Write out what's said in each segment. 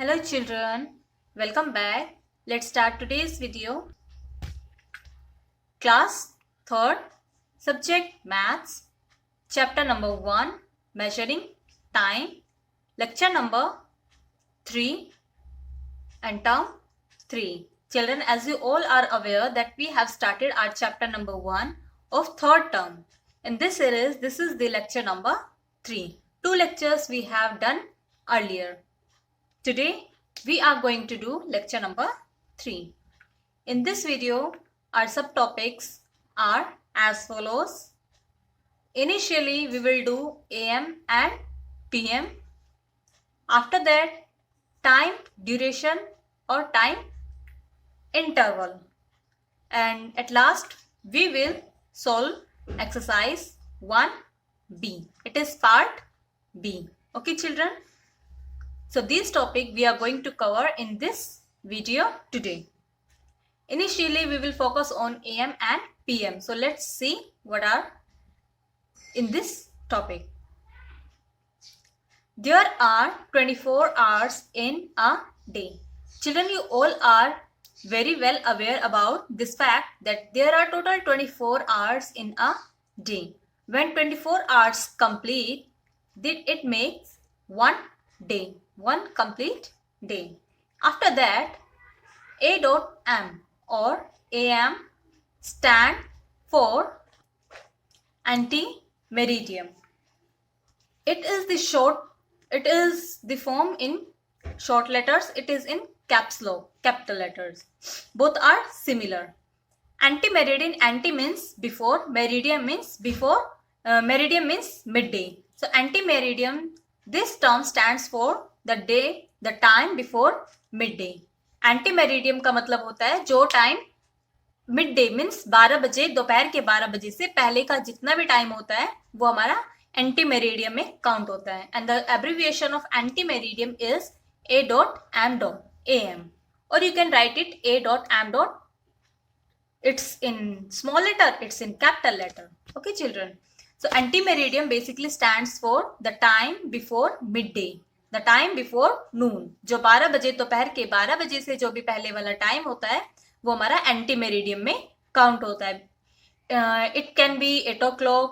Hello children, welcome back. Let's start today's video. Class 3rd, subject Maths, chapter number 1, measuring time, lecture number 3 and term 3. Children, as you all are aware that we have started our chapter number 1 of 3rd term. In this series, this is the lecture number 3. 2 lectures we have done earlier. Today, we are going to do lecture number 3. In this video, our subtopics are as follows. Initially, we will do AM and PM. After that, time duration or time interval. And at last, we will solve exercise 1B. It is part B. Okay, children? So this topic we are going to cover in this video today. Initially, we will focus on AM and PM. So let's see what are in this topic. There are 24 hours in a day. Children, you all are very well aware about this fact that there are total 24 hours in a day. When 24 hours complete, then it makes one day. One complete day. After that, A.M or AM stand for anti-meridian. It is the form in short letters. It is in caps lock, capital letters. Both are similar. Anti-meridian, anti means before, meridian means before, meridian means midday. So anti-meridian, this term stands for the day, the time before midday. Anti meridiem का मतलब होता है जो time mid day means 12 बजे, दोपहर के 12 बजे से पहले का जितना भी टाइम होता है वो हमारा एंटी मेरिडियम में काउंट होता है. And the abbreviation of anti meridiem is A.M और you can write it A.M. It's in small letter, it's in capital letter. Okay, children. So anti-meridian basically stands for the time before midday. The time before noon. जो 12 बजे, दोपहर के 12 बजे से जो भी पहले वाला टाइम होता है वो हमारा एंटी मेरिडियम में काउंट होता है. It can be 8 o'clock,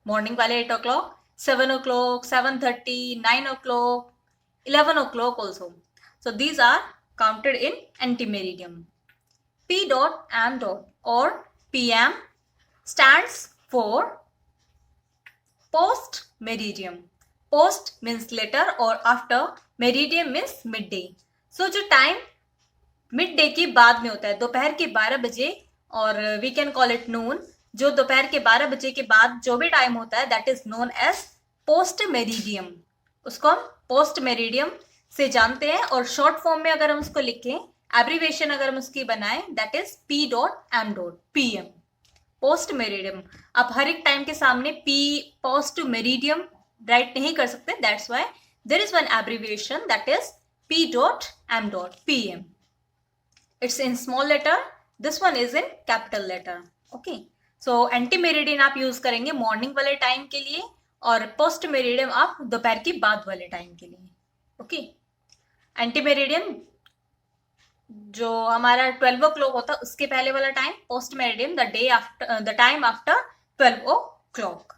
morning वाले 8 o'clock, 7 o'clock, 7:30, 9 o'clock, 11 o'clock also. So these are counted in anti meridiem. P.M. or PM stands for post meridium. Post means later or after, meridian means midday. So जो time midday के बाद में होता है, दोपहर के 12 बजे, और we can call it noon, जो दोपहर के 12 बजे के बाद जो भी टाइम होता है that is known as post meridium. उसको हम post meridium से जानते हैं. और शॉर्ट फॉर्म में अगर हम उसको लिखें, एब्रिविएशन अगर हम उसकी बनाएं, that is P.M. PM post meridiem. आप हर एक टाइम के सामने P पोस्ट मेरिडियम राइट नहीं कर सकते. That's why there is one abbreviation that is P.M. PM. It's in small letter, this one is in capital letter. Okay, so ante meridiem आप use करेंगे morning वाले time के लिए और post meridiem आप दोपहर के बाद वाले टाइम के लिए. ओके, एंटी मेरिडियन जो हमारा 12 o'clock होता है उसके पहले वाला time, post meridiem the time after 12 o'clock.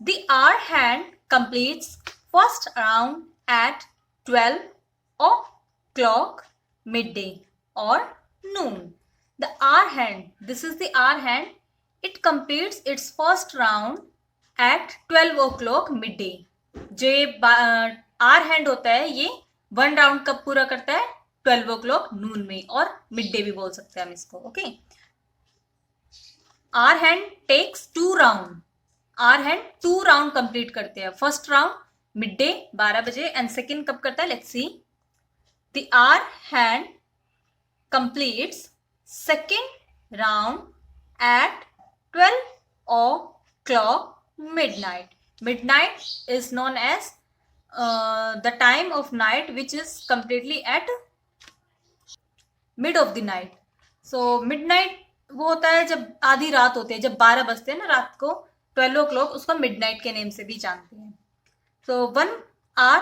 The hour hand completes first round at 12 o'clock midday or noon. The hour hand, this is the hour hand, it completes its first round at 12 o'clock midday. जो ये hour hand होता है ये 1 round कब पूरा करता है? 12 o'clock नून में, और मिड डे भी बोल सकते हैं हम इसको. Okay, hour hand takes 2 round. Hour hand 2 round complete करते हैं. फर्स्ट राउंड मिड डे 12 बजे एंड सेकेंड कब करता है? Let's see. The hour hand completes second round at 12 o'clock midnight. Midnight is known as the time of night which is completely at mid of the night. So midnight वो होता है जब आधी रात होती है, जब 12 बजते हैं ना रात को, 12 o'clock, उसको मिडनाइट के नेम से भी जानते हैं. So 1 hour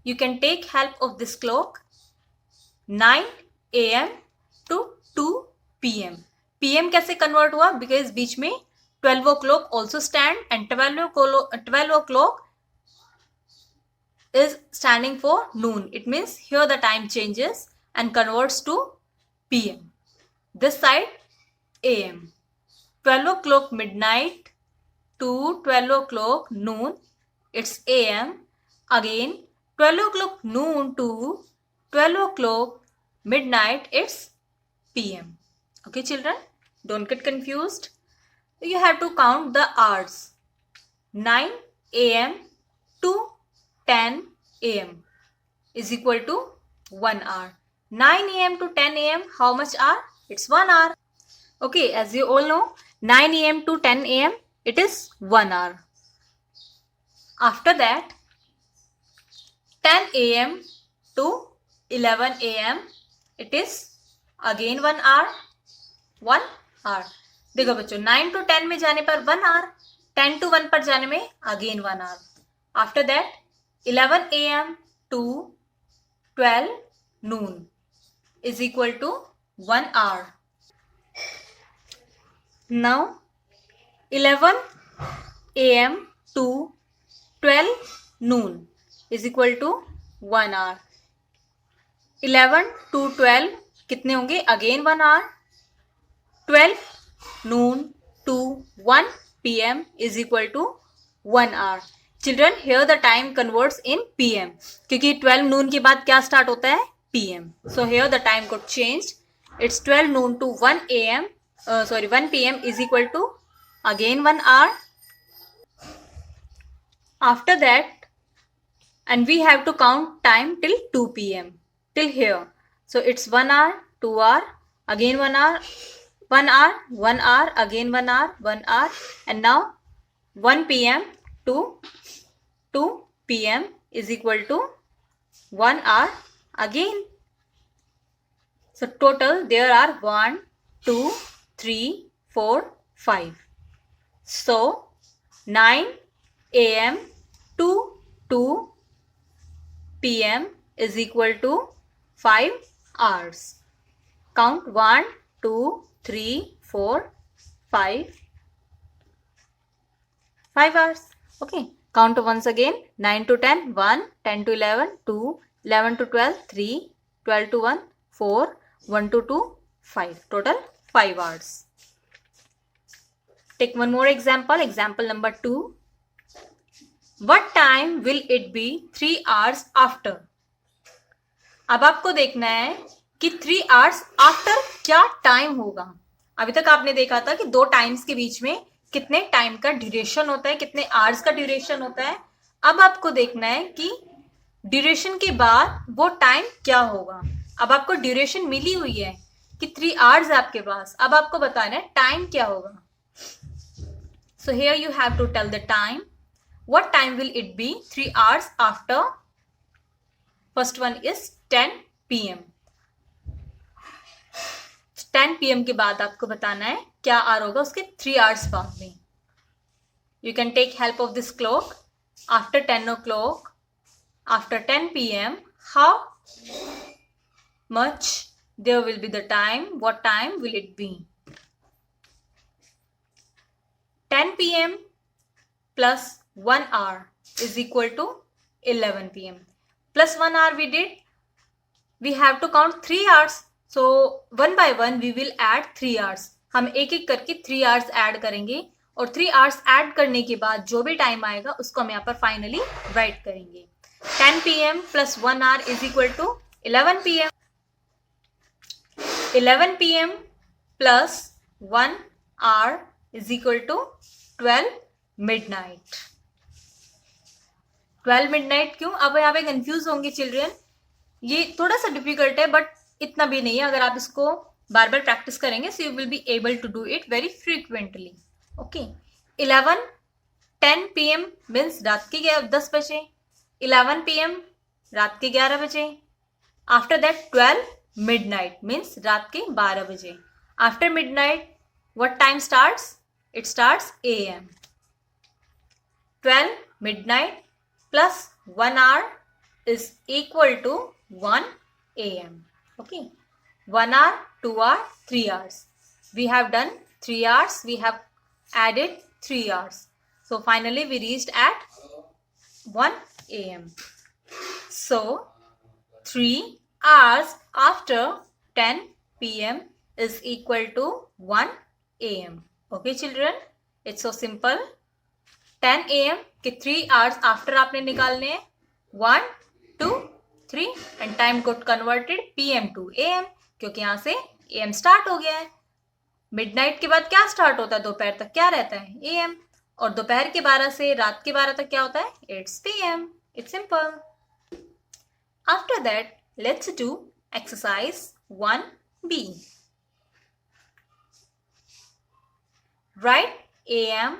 you can take help of this clock. 9 AM to 2 PM. PM कैसे कन्वर्ट हुआ? बिकॉज बीच में 12 o'clock also stand and 12 o'clock is standing for noon. It means here the time changes and converts to PM. This side AM. 12 o'clock midnight to 12 o'clock noon, it's AM. Again 12 o'clock noon to 12 o'clock midnight, it's PM. Okay children, don't get confused. You have to count the hours. 9 AM to 10 AM is equal to 1 hour. 9 AM to 10 AM, how much hour? It's 1 hour. Okay, as you all know, 9 AM to 10 AM, it is 1 hour. After that, 10 AM to 11 AM, it is again 1 hour. 1 hour. देखो बच्चों, 9 to 10 में जाने पर 1 hour, 10 to 1 पर जाने में again 1 hour. After that, 11 AM to 12 noon is equal to 1 hour. Now 11 AM to 12 noon is equal to 1 hour. 11 to 12 कितने होंगे? Again 1 hour. 12 noon to 1 PM is equal to 1 hour. Children, here the time converts in PM क्योंकि 12 noon के बाद क्या start होता है? PM. So here the time got changed. It's 12 noon to 1 AM. 1 PM is equal to again 1 hour. After that, and we have to count time till 2 PM. Till here. So it's 1 hour, 2 hour, again 1 hour, 1 hour, 1 hour, again 1 hour, 1 hour, and now 1 PM to 2 PM is equal to 1 hour again. So total there are 1, 2, 3, 4, 5. So 9 AM to 2 PM is equal to 5 hours. Count 1, 2, 3, 4, 5. 5 hours. Okay. Count once again. 9 to 10, 1. 10 to 11, 2. 11 to 12, 3. 12 to 1, 4. 1 to 2, 5. Total 5 hours. Take one more example. Example number 2. What time will it be 3 hours after? अब आपको देखना है कि 3 hours after क्या time होगा. अभी तक आपने देखा था कि 2 टाइम्स के बीच में कितने टाइम का ड्यूरेशन होता है, कितने आवर्स का ड्यूरेशन होता है. अब आपको देखना है कि ड्यूरेशन के बाद वो टाइम क्या होगा. अब आपको ड्यूरेशन मिली हुई है कि 3 hours आपके पास. अब आपको बताना है टाइम क्या होगा. So here you have to tell the time. What time will it be 3 hours after? First one is 10 PM. 10 PM के बाद आपको बताना है क्या आर होगा उसके 3 hours बाद में. You can take help of this clock. After 10 o'clock, after 10 PM, how much there will be the time? What time will it be? 10 PM plus 1 hour is equal to 11 PM. Plus 1 hour we did. We have to count 3 hours. So one by one we will add 3 hours. हम एक एक करके 3 hours add करेंगे और 3 hours add करने के बाद जो भी टाइम आएगा उसको हम यहाँ पर फाइनली राइट करेंगे. 10 PM plus 1 hour is equal to 11 PM. 11 PM plus 1 hour is equal to 12 midnight. 12 midnight क्यों? अब यहाँ पे कंफ्यूज होंगे चिल्ड्रन. ये थोड़ा सा डिफिकल्ट है बट इतना भी नहीं है. अगर आप इसको बार बार प्रैक्टिस करेंगे so you will be able to do it very frequently. Okay. 10 PM means रात के 10 बजे. 11 PM रात के 11 बजे. आफ्टर दैट 12 midnight मीन्स रात के 12 बजे. After midnight what time starts? It starts AM. 12 midnight plus 1 hour is equal to 1 a.m. Okay, 1 hour, 2 hour, 3 hours. We have done 3 hours, we have added 3 hours. So finally we reached at 1 a.m. So 3 hours after 10 p.m. is equal to 1 a.m. Okay children, it's so simple. 10 a.m. के 3 hours after आपने निकालने हैं 1, 2, 3 and time got converted PM to AM क्योंकि यहाँ से AM start हो गया है. मिडनाइट के बाद क्या स्टार्ट होता है? दोपहर तक क्या रहता है? AM. और दोपहर के 12 से रात के 12 तक क्या होता है? It's PM. It's simple. After that, let's do exercise 1B. Write AM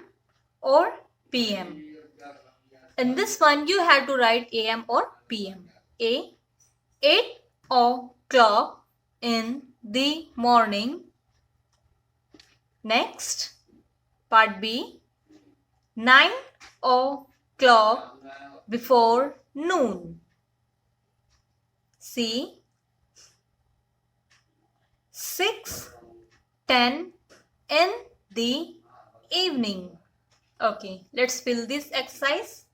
or PM. In this one, you have to write AM or PM. A, 8 o'clock in the morning. Next, part B, 9 o'clock before noon. C, 6:10 in the evening. Okay, let's fill this exercise.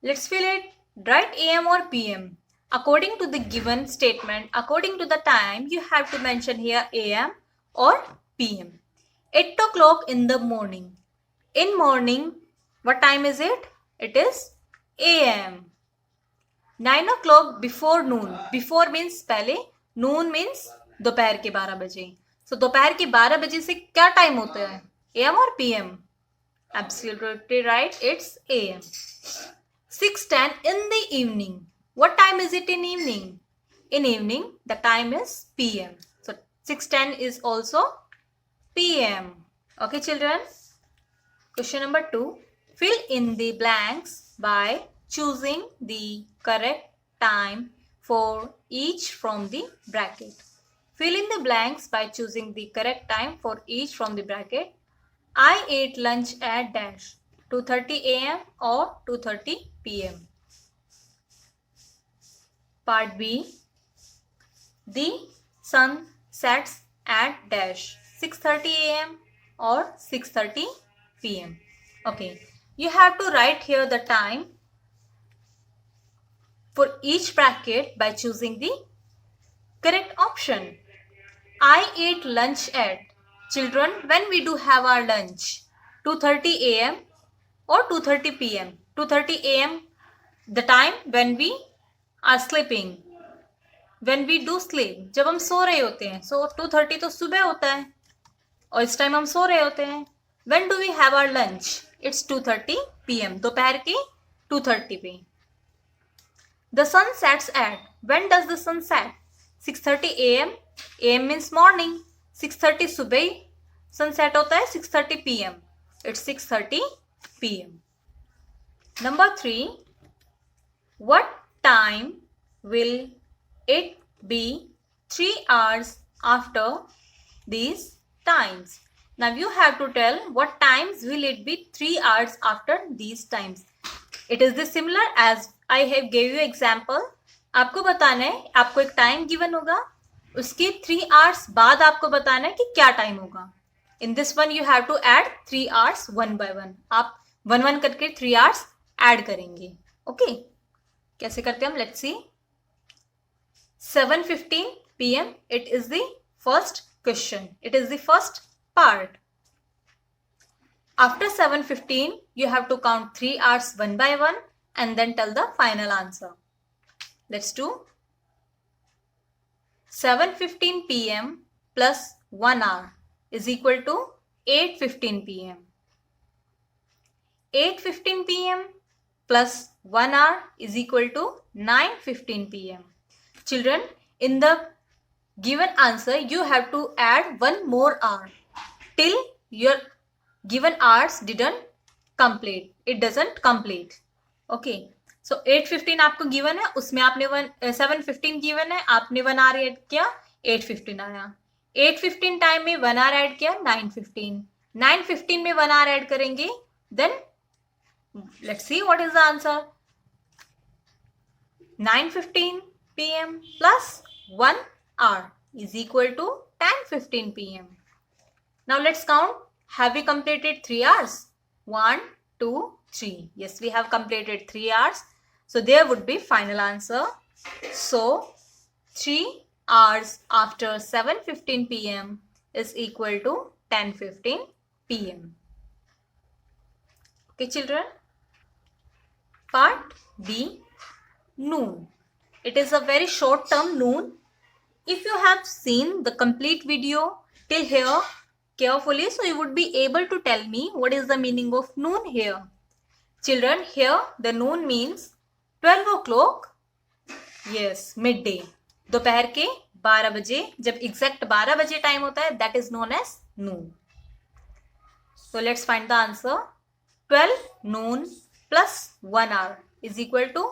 Let's fill it. Write AM or PM. According to the given statement, according to the time, you have to mention here AM or PM. 8 o'clock in the morning. In morning, what time is it? It is AM. 9 o'clock before noon. Before means पहले, noon means दोपहर के 12 बजे. So दोपहर के 12 बजे से क्या time होता है? AM और PM? Absolutely right, it's AM. 6:10 in the evening. What time is it in evening? In evening, the time is PM. So 6:10 is also PM. Okay children? Question number 2. Fill in the blanks by choosing the correct time for each from the bracket. Fill in the blanks by choosing the correct time for each from the bracket. I ate lunch at dash 2:30 a.m. or 2:30 p.m. Part B. The sun sets at dash 6:30 a.m. or 6:30 p.m. Okay, you have to write here the time for each bracket by choosing the correct option. I ate lunch at. Children, when we do have our lunch? 2:30 a.m. or 2:30 p.m. 2:30 a.m. the time when we are sleeping. When we do sleep. जब हम सो रहे होते हैं. So 2:30 तो सुबह होता है. और इस टाइम हम सो रहे होते हैं. When do we have our lunch? It's 2:30 p.m. दोपहर के 2:30 पे. The sun sets at. When does the sun set? 6:30 a.m. AM means morning. 6:30 सुबह sunset होता है. 6:30 p.m. It's 6:30 p.m. Number 3. What time will it be 3 hours after these times? Now you have to tell what times will it be 3 hours after these times. It is the similar as I have gave you example. आपको बताना है, आपको एक time given होगा, उसके 3 hours बाद आपको बताना है कि क्या टाइम होगा. In this one you have to add 3 hours one by one. आप 1 करके 3 hours add करेंगे. Okay? कैसे करते हैं हम? Let's see. 7:15 p.m. It is the first question. It is the first part. After 7:15, you have to count 3 hours one by one and then tell the final answer. Let's do 7:15 p.m. plus 1 hour is equal to 8:15 p.m. 8:15 p.m. plus 1 hour is equal to 9:15 p.m. Children, in the given answer, you have to add 1 more hour till your given hours didn't complete. It doesn't complete. Okay. So 8:15 आपको given है, उसमें आपने 7:15 given है, आपने 1 hour add किया, 8:15 आया. 8:15 time में 1 hour add किया, 9:15. 9:15 में 1 hour ऐड करेंगे, then Let's see what is the answer. 9:15 p.m. plus 1 hour is equal to 10:15 p.m. Now let's count. Have we completed 3 hours? 1, 2, 3. Yes, we have completed 3 hours. So there would be final answer. So 3 hours after 7:15 p.m. is equal to 10:15 p.m. Okay, children. Part B, noon. It is a very short term noon. If you have seen the complete video till here carefully, so you would be able to tell me what is the meaning of noon here. Children, here the noon means 12 o'clock. Yes, midday. दोपहर के 12 बजे, जब exact 12 बजे time होता है, that is known as noon. So let's find the answer. 12 noon plus 1 hour is equal to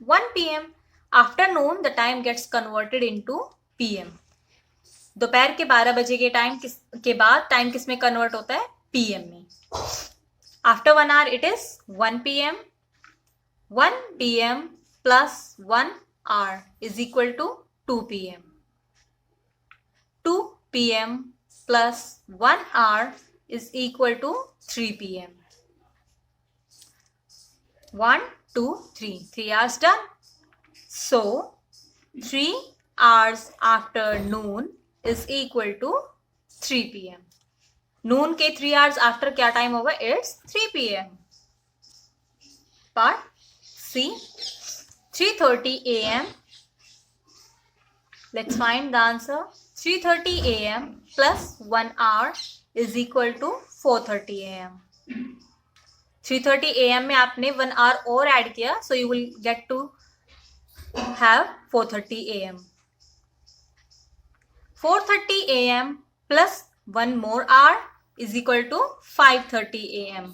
1 p.m. After noon, the time gets converted into p.m. दोपहर के 12 बजे के टाइम के बाद टाइम किस में कन्वर्ट होता है? पीएम में. After 1 hour it is 1 p.m. 1 p.m. plus 1 hour is equal to 2 p.m. 2 p.m. plus 1 hour is equal to 3 p.m. 1, 2, 3. 3 hours done. So 3 hours after noon is equal to 3 p.m. Noon के 3 hours after क्या time होगा? It's 3 p.m. Part C, 3:30 a.m. Let's find the answer. 3:30 a.m. plus 1 hour is equal to 4:30 a.m. 3:30 a.m. में आपने 1 hour और add किया, so you will get to have 4:30 a.m. 4:30 a.m. plus 1 more hour is equal to 5:30 a.m.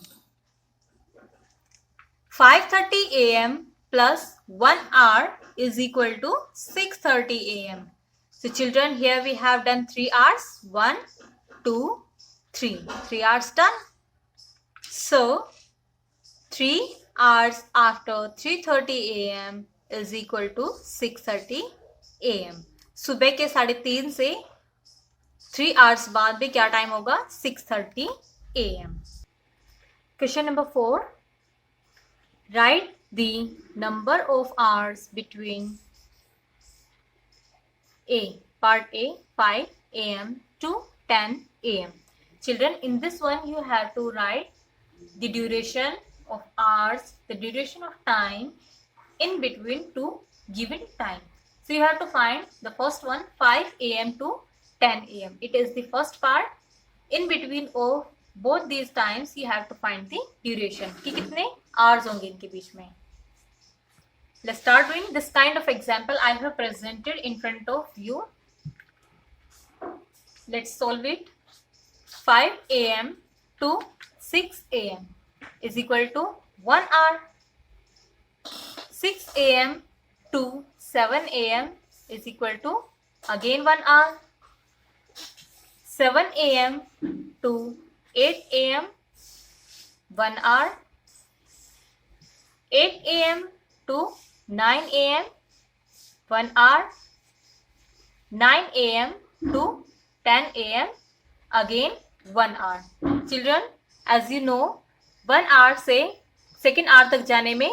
5:30 a.m. plus 1 hour is equal to 6:30 a.m. So children, here we have done 3 hours. 1, 2, 3. 3 hours done. So 3 hours after 3:30 a.m. is equal to 6:30 a.m. सुबह के 3:30 से 3 hours बाद भी क्या time होगा? 6:30 a.m. Question number 4. Write the number of hours between A, part A, 5 a.m. to 10 a.m. Children, in this one you have to write the duration of hours, the duration of time in between two given time. So you have to find the first one, 5 a.m. to 10 a.m. It is the first part. In between of both these times you have to find the duration कि कितने hours होंगे इनके बीच में. Let's start doing this kind of example I have presented in front of you. Let's solve it. 5 a.m. to 6 a.m. is equal to 1 hour. 6 a.m. to 7 a.m. is equal to again 1 hour. 7 a.m. to 8 a.m. 1 hour. 8 a.m. to 9 a.m. 1 hour. 9 a.m. to 10 a.m. again 1 hour. Children, as you know, 1 hour से second hour तक जाने में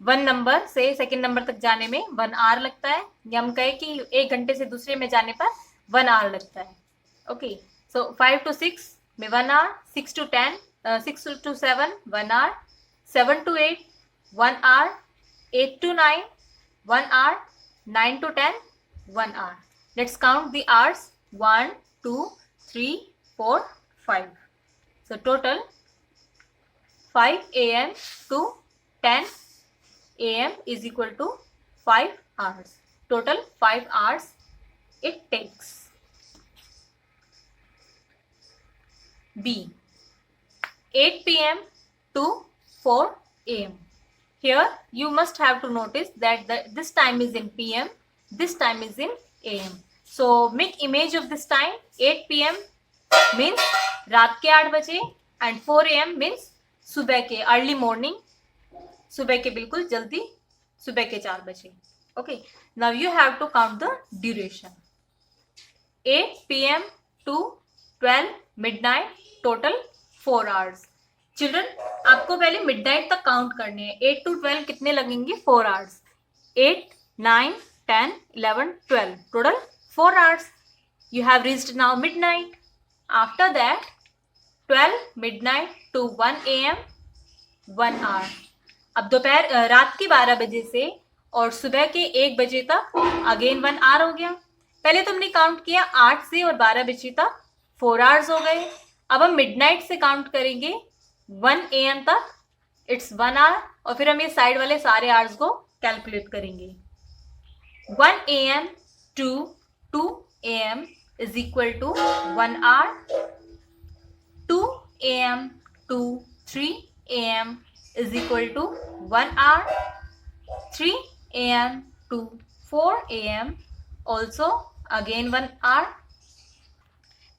1 number से second number तक जाने में 1 our लगता है, या हम कहें कि 1 घंटे से दूसरे में जाने पर 1 आवर लगता है. ओके, सो 5 to 6 में 1 hour, 6 to 10, 6 to 7 1 hour, 7 to 8 1 hour, 8 to 9 1 hour, 9 to 10 1 hour. Let's count the hours. 1, 2, 3, 4, 5. So total 5 a.m. to 10 a.m. is equal to 5 hours. Total 5 hours it takes. B, 8 p.m. to 4 a.m. Here you must have to notice that this time is in p.m., this time is in a.m. So make image of this time. 8 p.m. means रात के 8 बजे and 4 a.m. means सुबह के early morning, सुबह के बिल्कुल जल्दी, सुबह के 4 बजे. Okay, now you have to count the duration. 8 p.m. to 12 midnight, total 4 hours. Children, आपको पहले midnight तक काउंट करने हैं. 8 to 12 कितने लगेंगे? 4 hours. 8, 9, 10, 11, 12, total 4 hours. You have reached now midnight. After that, 12 midnight to 1 a.m. 1 hour. अब दोपहर रात के 12 बजे से और सुबह के 1 बजे तक अगेन 1 आवर हो गया. पहले तो हमने काउंट किया 8 से और 12 बजे तक 4 आवर्स हो गए. अब हम मिडनाइट से काउंट करेंगे 1 AM तक, इट्स 1 आवर, और फिर हम ये साइड वाले सारे आवर्स को कैलकुलेट करेंगे. 1 AM to 2 AM is equal to 1 hour. 2 AM to 3 AM is equal to 1 hour. 3 AM to 4 AM also again 1 hour.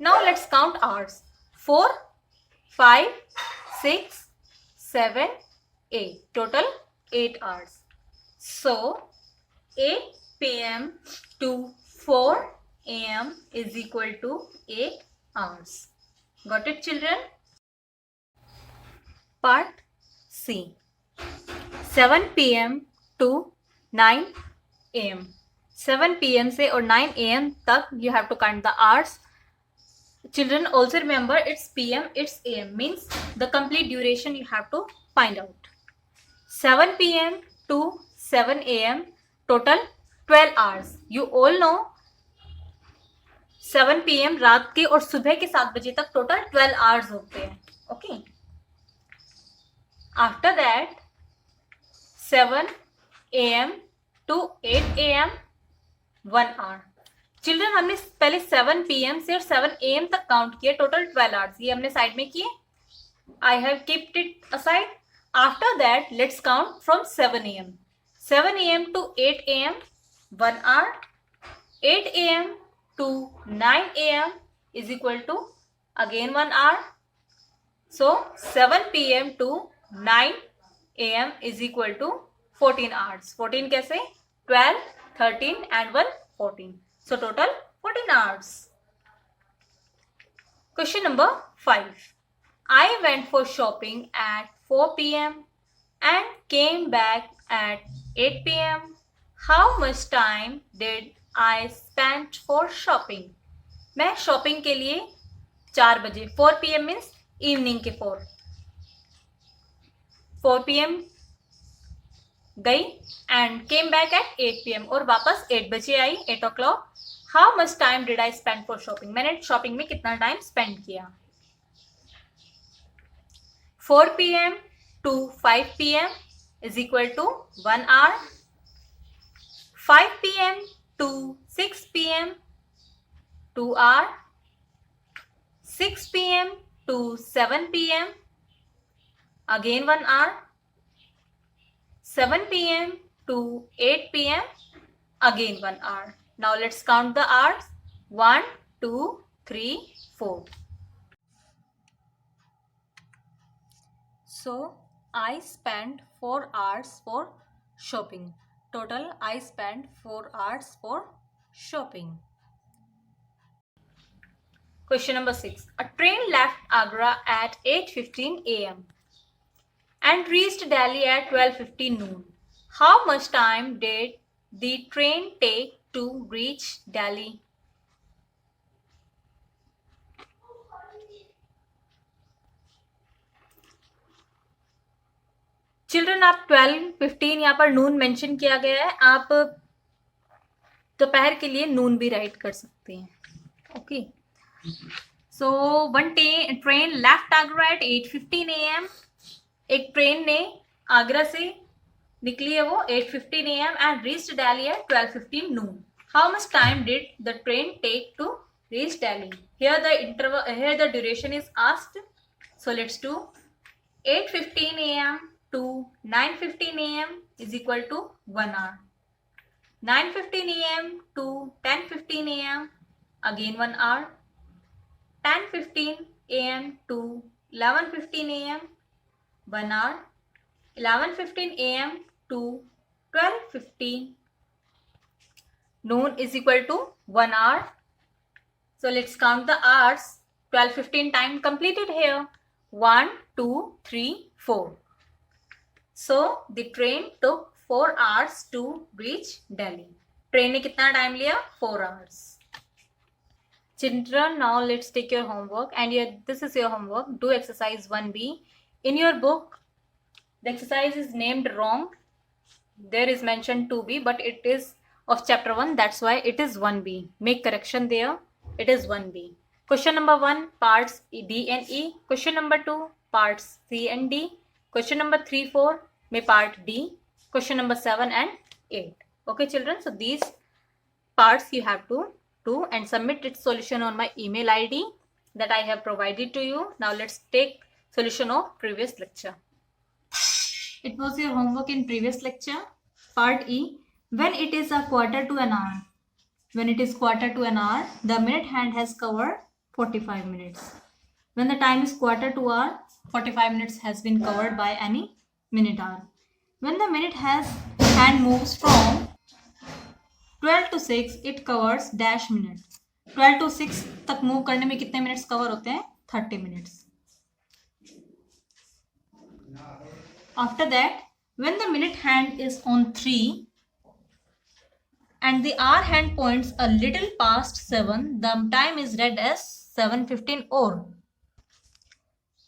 Now let's count hours. 4, 5, 6, 7, 8. Total 8 hours. So 8 PM to 4 AM is equal to 8 hours. Got it, children? Part C. 7 PM to 9 AM. 7 PM से और 9 AM तक you have to count the hours. Children, also remember it's PM, it's AM, means the complete duration you have to find out. 7 PM to 7 AM, total 12 hours. You all know 7 PM रात के और सुबह के 7 बजे तक total 12 hours होते हैं. Okay. After that, 7 AM to 8 AM 1 hour. Children, हमने पहले 7 PM से और 7 AM तक काउंट किया, टोटल 12 hours. ये हमने साइड में किए. I have kept it aside. After that, let's count from 7 AM. 7 AM to 8 AM 1 hour. 8 AM to 9 AM is equal to again 1 hour. So 7 PM to 9 AM is equal to 14 hours. 14 कैसे? 12, 13 and 1 14. So total 14 hours. Question number 5. I went for shopping at 4 PM and came back at 8 PM. How much time did I spend for shopping? मैं shopping के लिए 4 बजे, 4 PM means evening के 4 PM गई and came back at 8 PM और वापस 8 बजे आई, 8 o'clock. How much time did I spend for shopping? मैंने शॉपिंग में कितना टाइम स्पेंड किया? 4 PM to 5 PM is equal to 1 hour. 5 PM to 6 PM 2 hour. 6 PM to 7 PM again 1 hour. 7 PM to 8 PM again 1 hour. Now let's count the hours. 1, 2, 3, 4. So I spent 4 hours for shopping. Total I spent 4 hours for shopping. Question number 6. A train left Agra at 8:15 AM and reached Delhi at 12:15 noon. How much time did the train take to reach Delhi? Children, आप 12:15 यहाँ पर नून mention किया गया है, आप दोपहर के लिए नून भी राइट कर सकते हैं. Okay. So one train left Agra at 8:15 AM. एक ट्रेन ने आगरा से निकली है वो 8:15 AM and reached Delhi at 12:15 noon. How much time did the train take to reach Delhi? Here the duration is asked. So let's do 8:15 AM to 9:15 AM is equal to 1 hour. 9:15 AM to 10:15 AM again 1 hour. 10:15 AM to 11:15 AM 1 hour. 11:15 a.m. to 12:15 noon is equal to 1 hour. So let's count the hours. 12:15 time completed here. 1, 2, 3, 4. So the train took 4 hours to reach Delhi. Train ने कितना time लिया? 4 hours. Children, now let's take your homework, and this is your homework. Do exercise 1B. In your book, the exercise is named wrong. There is mentioned 2B, but it is of chapter 1. That's why it is 1B. Make correction there. It is 1B. Question number 1, parts D and E. Question number 2, parts C and D. Question number 3, 4, may part D. Question number 7 and 8. Okay, children. So these parts you have to do and submit its solution on my email ID that I have provided to you. Now let's take solution of previous lecture. It was your homework in previous lecture. Part E. When it is a quarter to an hour. When it is quarter to an hour, the minute hand has covered 45 minutes. When the time is quarter to hour, 45 minutes has been covered by any minute hour. When the minute hand moves from 12 to 6, it covers dash minute. 12 to 6 तक move करने में कितने minutes cover होते हैं? 30 minutes. After that, when the minute hand is on 3 and the hour hand points a little past 7, the time is read as 7:15 or.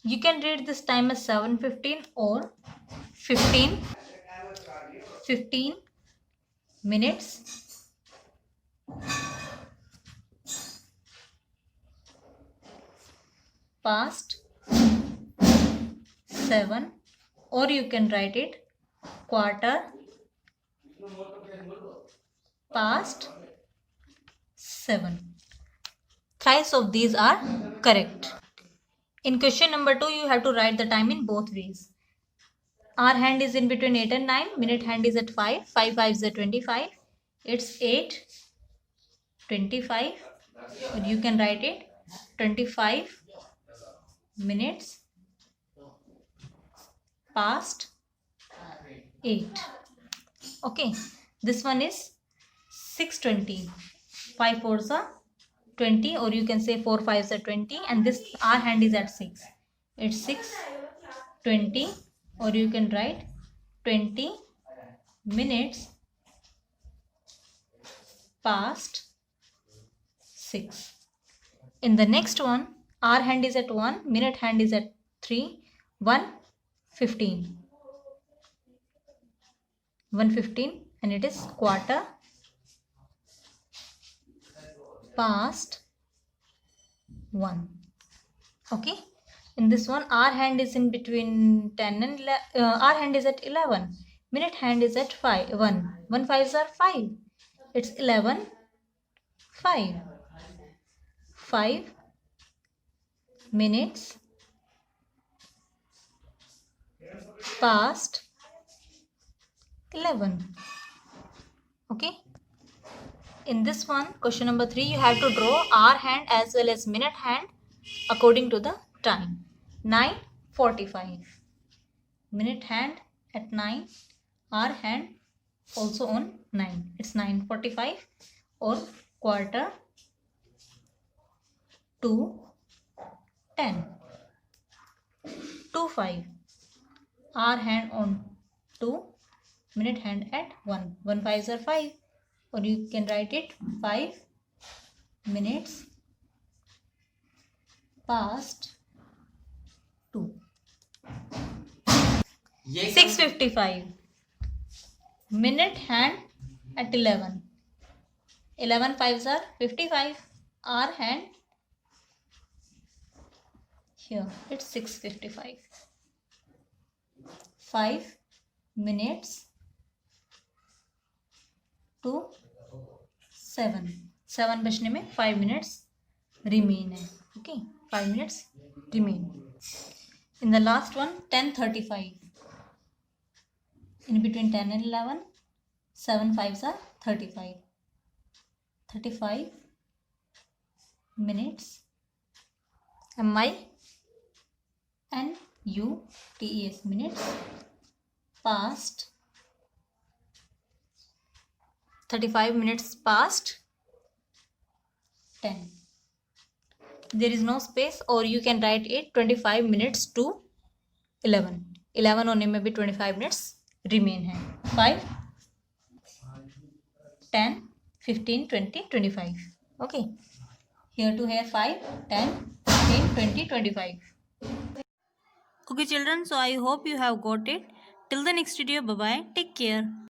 You can read this time as 7:15 or 15 minutes past 7, or you can write it quarter past 7. Thrice of these are correct. In question number 2, you have to write the time in both ways. Hour hand is in between 8 and 9. Minute hand is at 5. 5 5 is 25. It's 8:25. Or you can write it 25 minutes past 8. Okay. This one is 6:20. 5 4s are 20, or you can say 4 5s are 20, and this hour hand is at 6. It's 6:20, or you can write 20 minutes past 6. In the next one, hour hand is at 1, minute hand is at 3. 1:15. 1:15, and it is quarter past 1. Okay. In this one, hour hand is in between 10 and hour hand is at 11. Minute hand is at 5. 1. 1 5s are 5. It's 11 5. 5 minutes past 11. Okay. In this one, question number 3, you have to draw hour hand as well as minute hand according to the time. 9:45. Minute hand at 9. Hour hand also on 9. It's 9:45 or quarter to 10. 2:05. Hour hand on 2. Minute hand at 1. 1 5s are 5. Or you can write it 5 minutes past 2. 6:55. Minute hand at 11. 11 5s are 55. Hour hand here. It's 6:55. 5 minutes to 7. 7 बचने में 5 minutes remain है. Okay, 5 minutes remain. In the last one, 10:35. In between 10 and 11, 7 5s are 35. 35 minutes. MI and UTES minutes past 35 minutes past 10. There is no space, or you can write it 25 minutes to 11. 11 होने में भी 25 minutes remain है. 5, 10, 15, 20, 25. Okay. Here to here 5, 10, 15, 20, 25. Okay children, so I hope you have got it. Till the next video, bye bye. Take care.